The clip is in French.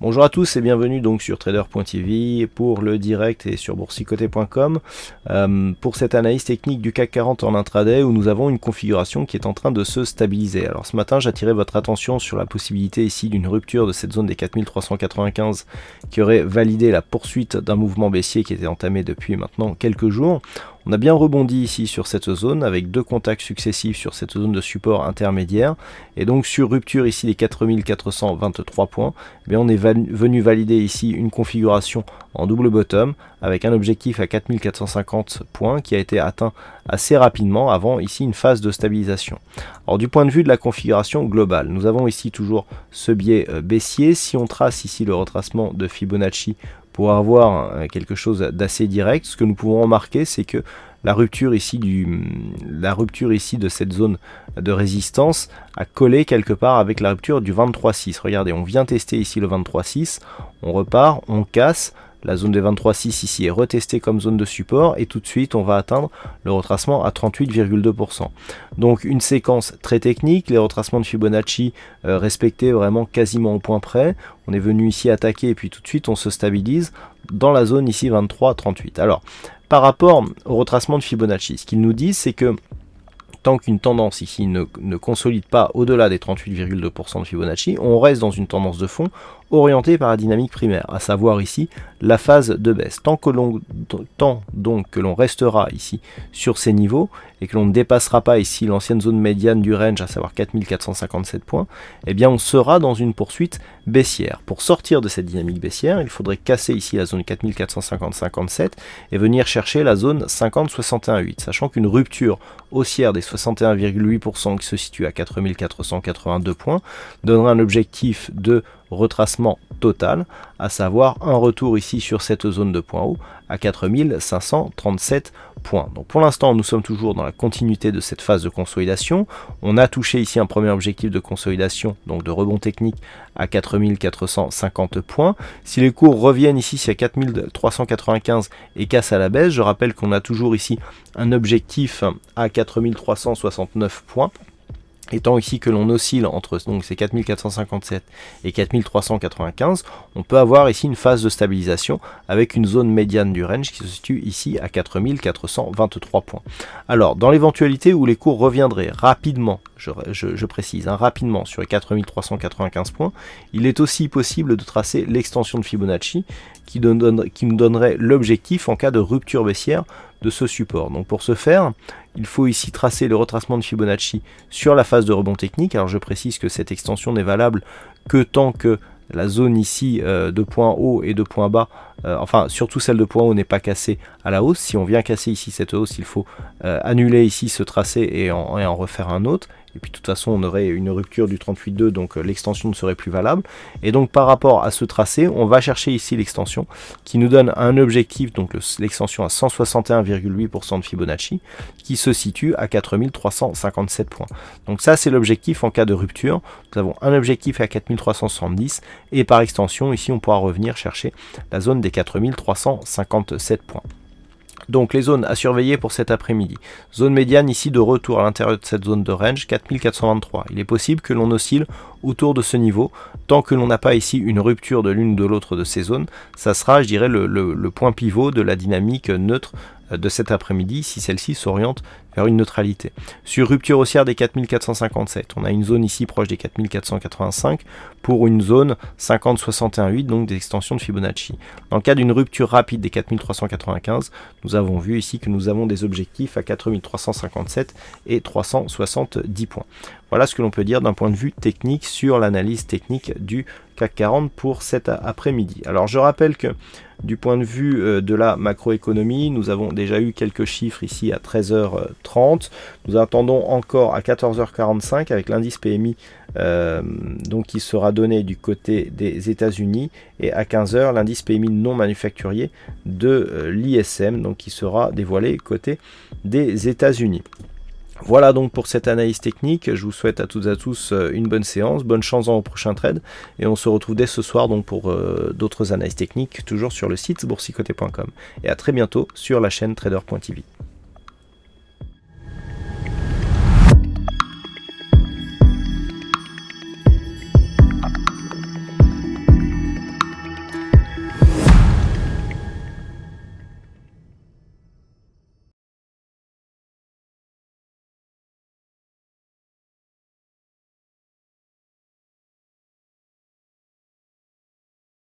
Bonjour à tous et bienvenue donc sur trader.tv pour le direct et sur boursicoté.com pour cette analyse technique du CAC 40 en intraday où nous avons une configuration qui est en train de se stabiliser. Alors ce matin j'attirais votre attention sur la possibilité ici d'une rupture de cette zone des 4395 qui aurait validé la poursuite d'un mouvement baissier qui était entamé depuis maintenant quelques jours. On a bien rebondi ici sur cette zone avec deux contacts successifs sur cette zone de support intermédiaire et donc sur rupture ici des 4423 points, eh bien on est venu valider ici une configuration en double bottom avec un objectif à 4450 points qui a été atteint assez rapidement avant ici une phase de stabilisation. Alors du point de vue de la configuration globale, nous avons ici toujours ce biais baissier. Si on trace ici le retracement de Fibonacci pour avoir quelque chose d'assez direct, ce que nous pouvons remarquer, c'est que la rupture ici de cette zone de résistance a collé quelque part avec la rupture du 23,6. Regardez, on vient tester ici le 23,6, on repart, on casse. La zone des 23,6 ici est retestée comme zone de support et tout de suite on va atteindre le retracement à 38,2%. Donc une séquence très technique, les retracements de Fibonacci respectés vraiment quasiment au point près. On est venu ici attaquer et puis tout de suite on se stabilise dans la zone ici 23,38. Alors par rapport au retracement de Fibonacci, ce qu'ils nous disent c'est que tant qu'une tendance ici ne consolide pas au-delà des 38,2% de Fibonacci, on reste dans une tendance de fond orientée par la dynamique primaire, à savoir ici la phase de baisse. Tant donc que l'on restera ici sur ces niveaux et que l'on ne dépassera pas ici l'ancienne zone médiane du range, à savoir 4457 points, eh bien on sera dans une poursuite baissière. Pour sortir de cette dynamique baissière, il faudrait casser ici la zone 4450-57 et venir chercher la zone 50-61-8, sachant qu'une rupture haussière des 61,8% qui se situe à 4482 points donnera un objectif de retracement total, à savoir un retour ici sur cette zone de point haut à 4537 points. Donc pour l'instant nous sommes toujours dans la continuité de cette phase de consolidation. On a touché ici un premier objectif de consolidation, donc de rebond technique à 4450 points. Si les cours reviennent ici à 4395 et cassent à la baisse, je rappelle qu'on a toujours ici un objectif à 4369 points. Étant ici que l'on oscille entre donc ces 4457 et 4395, on peut avoir ici une phase de stabilisation avec une zone médiane du range qui se situe ici à 4423 points. Alors, dans l'éventualité où les cours reviendraient rapidement, je précise, rapidement sur les 4395 points, il est aussi possible de tracer l'extension de Fibonacci qui nous donnerait l'objectif en cas de rupture baissière de ce support. Donc pour ce faire, il faut ici tracer le retracement de Fibonacci sur la phase de rebond technique. Alors je précise que cette extension n'est valable que tant que la zone ici de point haut et de point bas, enfin surtout celle de point haut n'est pas cassée à la hausse. Si on vient casser ici cette hausse, il faut annuler ici ce tracé et en refaire un autre. Et puis de toute façon on aurait une rupture du 38,2, donc l'extension ne serait plus valable. Et donc par rapport à ce tracé, on va chercher ici l'extension qui nous donne un objectif, donc l'extension à 161,8% de Fibonacci, qui se situe à 4357 points. Donc ça c'est l'objectif en cas de rupture. Nous avons un objectif à 4370 et par extension ici on pourra revenir chercher la zone des 4357 points. Donc les zones à surveiller pour cet après-midi. Zone médiane ici de retour à l'intérieur de cette zone de range, 4423. Il est possible que l'on oscille autour de ce niveau. Tant que l'on n'a pas ici une rupture de l'une ou de l'autre de ces zones, ça sera, je dirais, le point pivot de la dynamique neutre de cet après-midi si celle-ci s'oriente vers une neutralité. Sur rupture haussière des 4457, on a une zone ici proche des 4485 pour une zone 50-61-8, donc des extensions de Fibonacci. Dans le cas d'une rupture rapide des 4395, nous avons vu ici que nous avons des objectifs à 4357 et 370 points. Voilà ce que l'on peut dire d'un point de vue technique sur l'analyse technique du CAC 40 pour cet après-midi. Alors je rappelle que du point de vue de la macroéconomie, nous avons déjà eu quelques chiffres ici à 13h30. Nous attendons encore à 14h45 avec l'indice PMI donc qui sera donné du côté des États-Unis, et à 15h l'indice PMI non manufacturier de l'ISM, donc qui sera dévoilé côté des États-Unis. Voilà donc pour cette analyse technique. Je vous souhaite à toutes et à tous une bonne séance, bonne chance dans vos prochains trades, et on se retrouve dès ce soir donc pour d'autres analyses techniques, toujours sur le site boursicoté.com, et à très bientôt sur la chaîne trader.tv.